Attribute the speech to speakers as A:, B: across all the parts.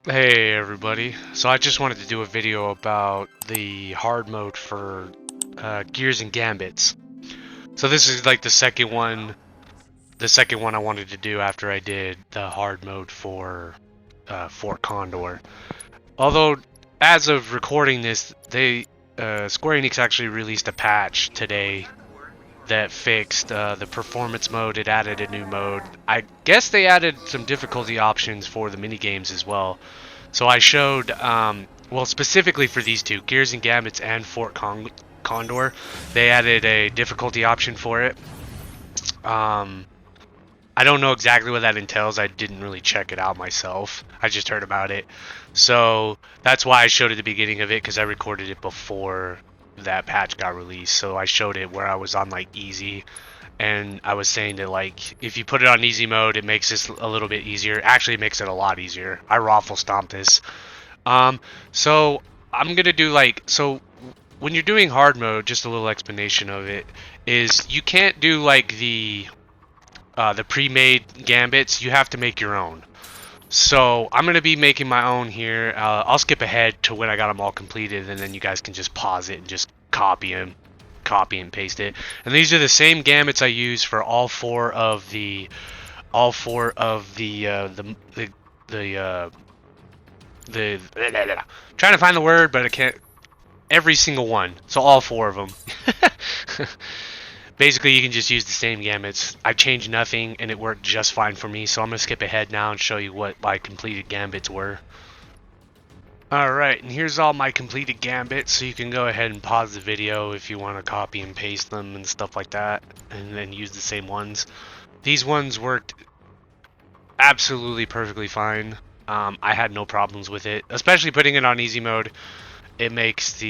A: Hey everybody, so I just wanted to do a video about the hard mode for Gears and Gambits. So this is like the second one I wanted to do after I did the hard mode for Condor. Although, as of recording this, Square Enix actually released a patch today that fixed the performance mode. It added a new mode. I guess they added some difficulty options for the mini games as well. So I showed, well, specifically for these two, Gears and Gambits and Condor, they added a difficulty option for it. I don't know exactly what that entails. I didn't really check it out myself. I just heard about it. So that's why I showed at the beginning of it, because I recorded it before that patch got released. So I showed it where I was on like easy, and I was saying that like if you put it on easy mode, it makes this a little bit easier. Actually, it makes it a lot easier. I raffle stomp this. So I'm gonna do so when you're doing hard mode, just a little explanation of it is you can't do like the pre-made gambits. You have to make your own. So I'm gonna be making my own here. I'll skip ahead to when I got them all completed, and then you guys can just pause it and just copy and paste it. And these are the same gambits I use for all four of the trying to find the word, but I can't. Every single one. So all four of them. Basically, you can just use the same gambits. I changed nothing, and it worked just fine for me. So I'm gonna skip ahead now and show you what my completed gambits were. Alright, and here's all my completed gambits, so you can go ahead and pause the video if you want to copy and paste them and stuff like that, and then use the same ones. These ones worked absolutely perfectly fine. I had no problems with it, especially putting it on easy mode. It makes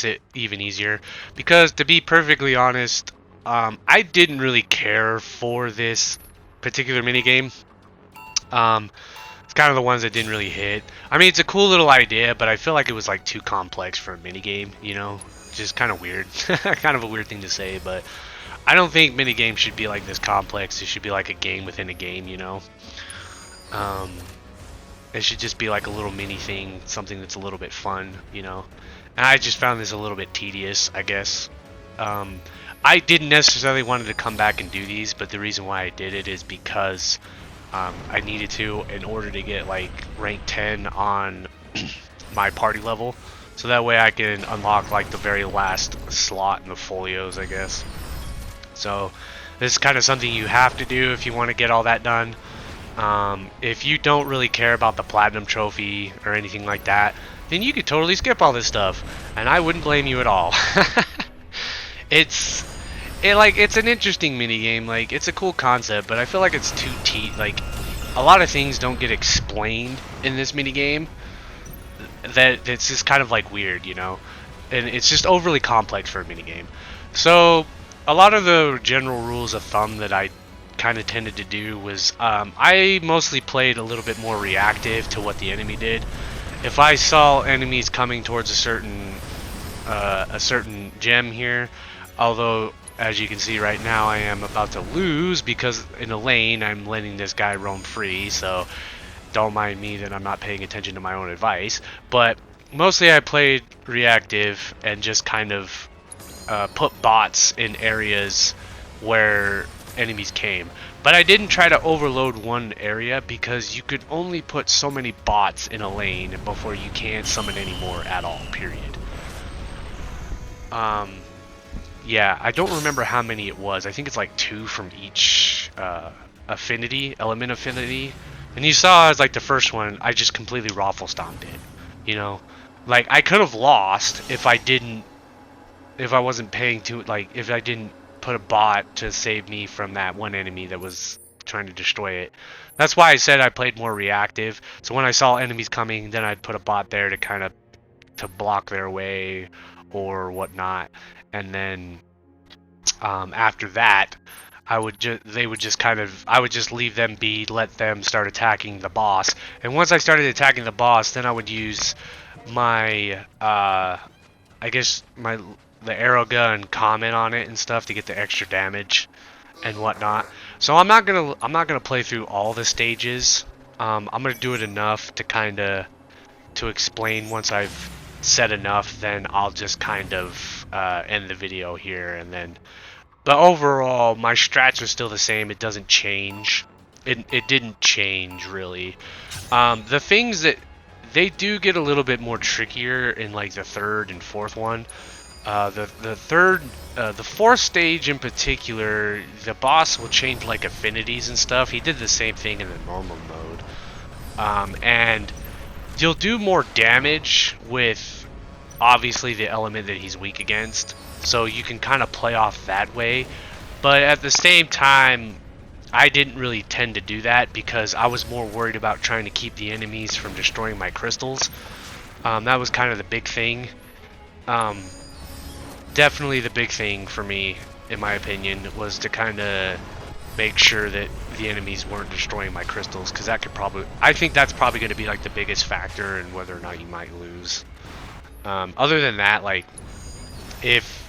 A: it even easier, because to be perfectly honest, I didn't really care for this particular minigame. It's kind of the ones that didn't really hit. I mean, it's a cool little idea, but I feel like it was like too complex for a minigame, you know? Just kind of weird. Kind of a weird thing to say, but I don't think minigames should be like this complex. It should be like a game within a game, you know? Um, it should just be like a little mini thing, something that's a little bit fun, you know? And I just found this a little bit tedious, I guess. I didn't necessarily wanted to come back and do these, but the reason why I did it is because I needed to in order to get like rank 10 on my party level, so that way I can unlock like the very last slot in the folios, I guess. So this is kind of something you have to do if you want to get all that done. If you don't really care about the platinum trophy or anything like that, then you could totally skip all this stuff, and I wouldn't blame you at all. It's an interesting mini game. Like, it's a cool concept, but I feel like it's too like a lot of things don't get explained in this mini game. That it's just kind of like weird, you know, and it's just overly complex for a mini game. So a lot of the general rules of thumb that I kind of tended to do was I mostly played a little bit more reactive to what the enemy did. If I saw enemies coming towards a certain gem here, although as you can see right now I am about to lose because in a lane I'm letting this guy roam free, so don't mind me that I'm not paying attention to my own advice. But mostly I played reactive and just kind of put bots in areas where enemies came. But I didn't try to overload one area, because you could only put so many bots in a lane before you can't summon any more at all, period. Yeah, I don't remember how many it was. I think it's like 2 from each element affinity. And you saw as like the first one, I just completely raffle stomped it. You know, like I could have lost if I wasn't paying to, like, if I didn't put a bot to save me from that one enemy that was trying to destroy it. That's why I said I played more reactive. So when I saw enemies coming, then I'd put a bot there to kind of block their way or whatnot. And then after that, I would just leave them be, let them start attacking the boss. And once I started attacking the boss, then I would use my I guess the arrow gun, comment on it and stuff to get the extra damage and whatnot. So I'm not gonna play through all the stages I'm gonna do it enough to kind of to explain. Once I've said enough, then I'll just kind of end the video here, and then. But overall, my strats are still the same. It doesn't change. It didn't change really. The things that they do get a little bit more trickier in like the third and fourth one. The fourth stage in particular, the boss will change like affinities and stuff. He did the same thing in the normal mode, and you'll do more damage with obviously the element that he's weak against. So you can kind of play off that way, but at the same time, I didn't really tend to do that because I was more worried about trying to keep the enemies from destroying my crystals. That was kind of the big thing. Definitely the big thing for me, in my opinion, was to kind of make sure that the enemies weren't destroying my crystals, because that could probably, I think that's probably going to be like the biggest factor in whether or not you might lose. Other than that, like, if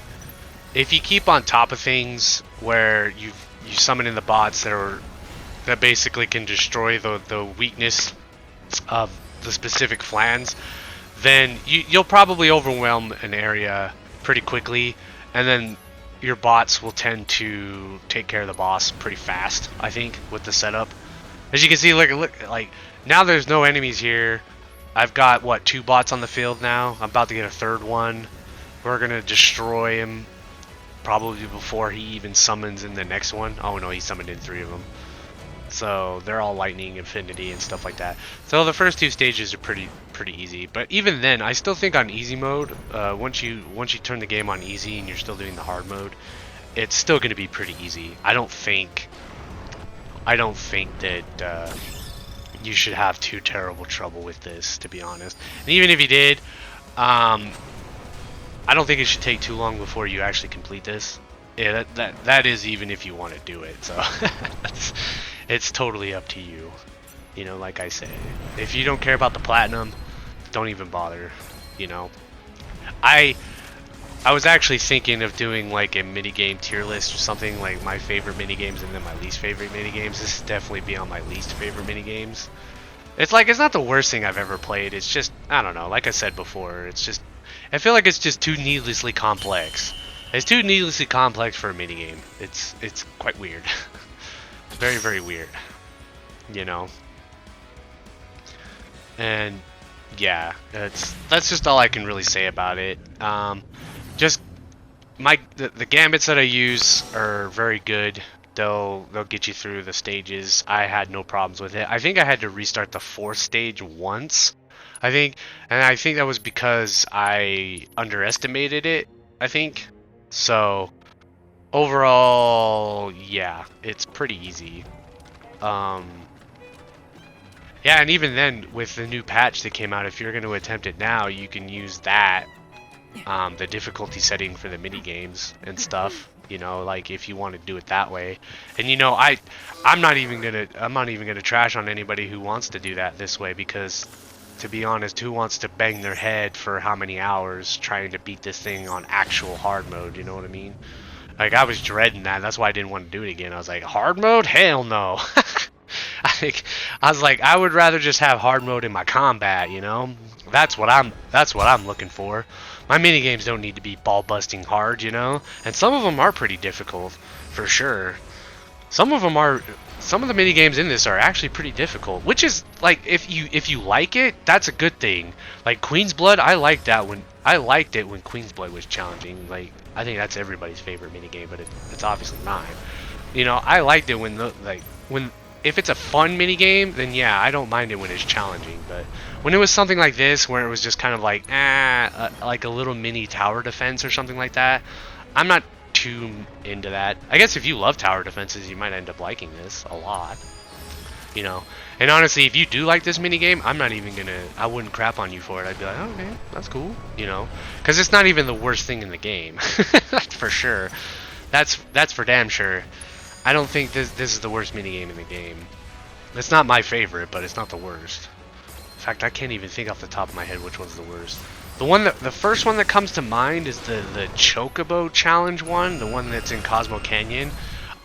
A: you keep on top of things where you summon in the bots that basically can destroy the weakness of the specific flans, then you'll probably overwhelm an area pretty quickly, and then your bots will tend to take care of the boss pretty fast, I think, with the setup. As you can see, look, like now there's no enemies here. I've got what, 2 bots on the field now. I'm about to get a 3rd one. We're gonna destroy him probably before he even summons in the next one. Oh no, he summoned in 3 of them. So they're all lightning, infinity, and stuff like that. So the first 2 stages are pretty easy. But even then, I still think on easy mode, once you turn the game on easy and you're still doing the hard mode, it's still going to be pretty easy. I don't think that you should have too terrible trouble with this, to be honest. And even if you did, I don't think it should take too long before you actually complete this. Yeah, that is even if you want to do it. So it's totally up to you. You know, like I said, if you don't care about the platinum, don't even bother. You know, I was actually thinking of doing like a minigame tier list or something, like my favorite minigames and then my least favorite minigames. This is definitely beyond my least favorite minigames. It's like, it's not the worst thing I've ever played. It's just, I don't know, like I said before, it's just, I feel like it's just too needlessly complex. It's too needlessly complex for a minigame. It's quite weird. Very, very weird. You know? And yeah, that's just all I can really say about it. Just the gambits that I use are very good. They'll get you through the stages. I had no problems with it. I think I had to restart the 4th stage once, I think, and I think that was because I underestimated it, I think. So overall, yeah, it's pretty easy. Yeah, and even then, with the new patch that came out, if you're going to attempt it now, you can use that, the difficulty setting for the mini games and stuff. You know, like if you want to do it that way. And you know, I'm not even gonna trash on anybody who wants to do that this way, because to be honest, who wants to bang their head for how many hours trying to beat this thing on actual hard mode? You know what I mean? Like, I was dreading that. That's why I didn't want to do it again. I was like, hard mode? Hell no. I was like, I would rather just have hard mode in my combat, you know? That's what I'm looking for. My minigames don't need to be ball busting hard, you know? And some of them are pretty difficult, for sure. Some of the minigames in this are actually pretty difficult, which is like, if you like it, that's a good thing. Like Queen's Blood, I liked it when Queen's Blood was challenging. Like, I think that's everybody's favorite minigame, but it's obviously mine. You know, I liked it when if it's a fun minigame, then yeah, I don't mind it when it's challenging. But when it was something like this, where it was just kind of like, like a little mini tower defense or something like that, I'm not too into that. I guess if you love tower defenses, you might end up liking this a lot. You know, and honestly, if you do like this minigame, I wouldn't crap on you for it. I'd be like, oh, okay, that's cool, you know, because it's not even the worst thing in the game. That's for sure. That's for damn sure. I don't think this is the worst minigame in the game. It's not my favorite, but it's not the worst. In fact, I can't even think off the top of my head which one's the worst. The first one that comes to mind is the Chocobo challenge one, the one that's in Cosmo Canyon.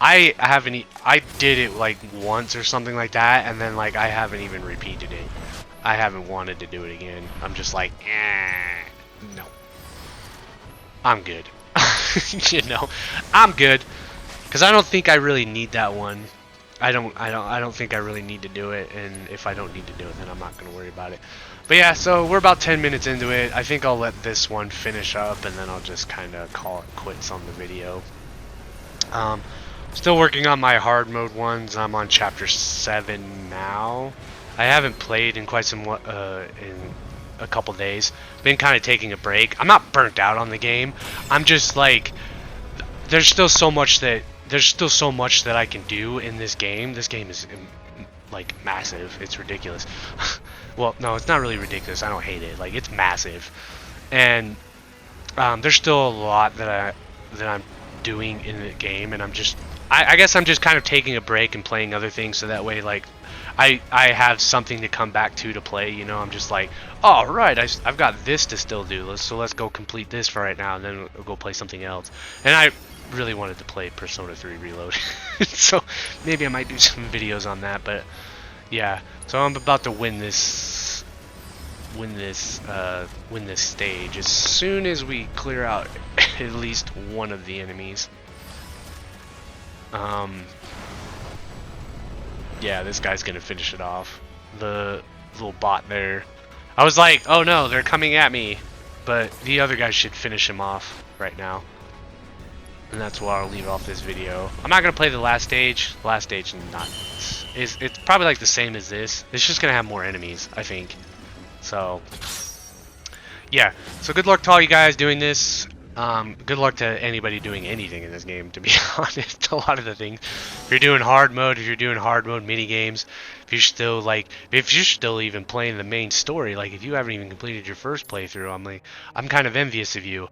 A: I did it like once or something like that, and then like I haven't even repeated it. I haven't wanted to do it again. I'm just like, no, I'm good. You know, I'm good because I don't think I really need that one. I don't think I really need to do it, and if I don't need to do it, then I'm not gonna worry about it. But yeah, so we're about 10 minutes into it. I think I'll let this one finish up, and then I'll just kind of call it quits on the video. Still working on my hard mode ones. I'm on chapter 7 now. I haven't played in quite some in a couple days. Been kind of taking a break. I'm not burnt out on the game. I'm just like, there's still so much that I can do in this game. This game is like massive. It's ridiculous. Well, no, it's not really ridiculous. I don't hate it. Like, it's massive, and there's still a lot that I'm doing in the game, and I guess I'm just kind of taking a break and playing other things, so that way, like, I have something to come back to play. You know, I'm just like, oh right, I've got this to still do. Let's go complete this for right now, and then we'll go play something else. And I really wanted to play Persona 3 Reload, so maybe I might do some videos on that. But yeah, so I'm about to win this stage as soon as we clear out at least one of the enemies. Yeah, this guy's gonna finish it off. The little bot there. I was like, oh no, they're coming at me, but the other guy should finish him off right now. And that's why I'll leave off this video. I'm not gonna play the last stage. The last stage it's probably like the same as this. It's just gonna have more enemies, I think. So yeah. So good luck to all you guys doing this. Good luck to anybody doing anything in this game, to be honest. A lot of the things. If you're doing hard mode mini games, if you're still even playing the main story, like if you haven't even completed your first playthrough, I'm kind of envious of you.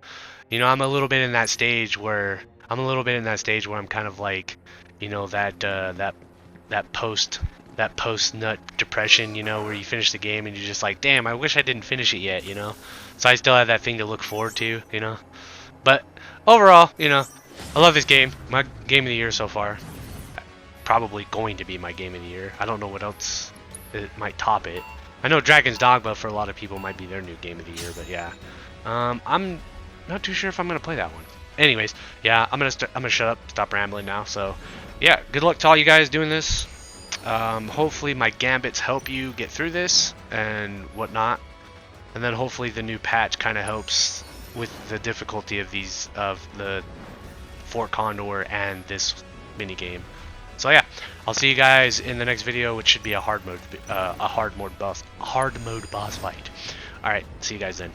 A: You know, I'm a little bit in that stage where I'm kind of like, you know, that post nut depression, you know, where you finish the game and you're just like, damn, I wish I didn't finish it yet, you know. So I still have that thing to look forward to, you know. But overall, you know, I love this game. My game of the year so far. Probably going to be my game of the year. I don't know what else it might top it. I know Dragon's Dogma for a lot of people might be their new game of the year, but yeah. I'm not too sure if I'm gonna play that one. Anyways, yeah, I'm gonna shut up, stop rambling now. So, yeah, good luck to all you guys doing this. Hopefully my Gambits help you get through this and whatnot, and then hopefully the new patch kind of helps with the difficulty of the Fort Condor and this mini game. So yeah, I'll see you guys in the next video, which should be a hard mode boss fight. All right, see you guys then.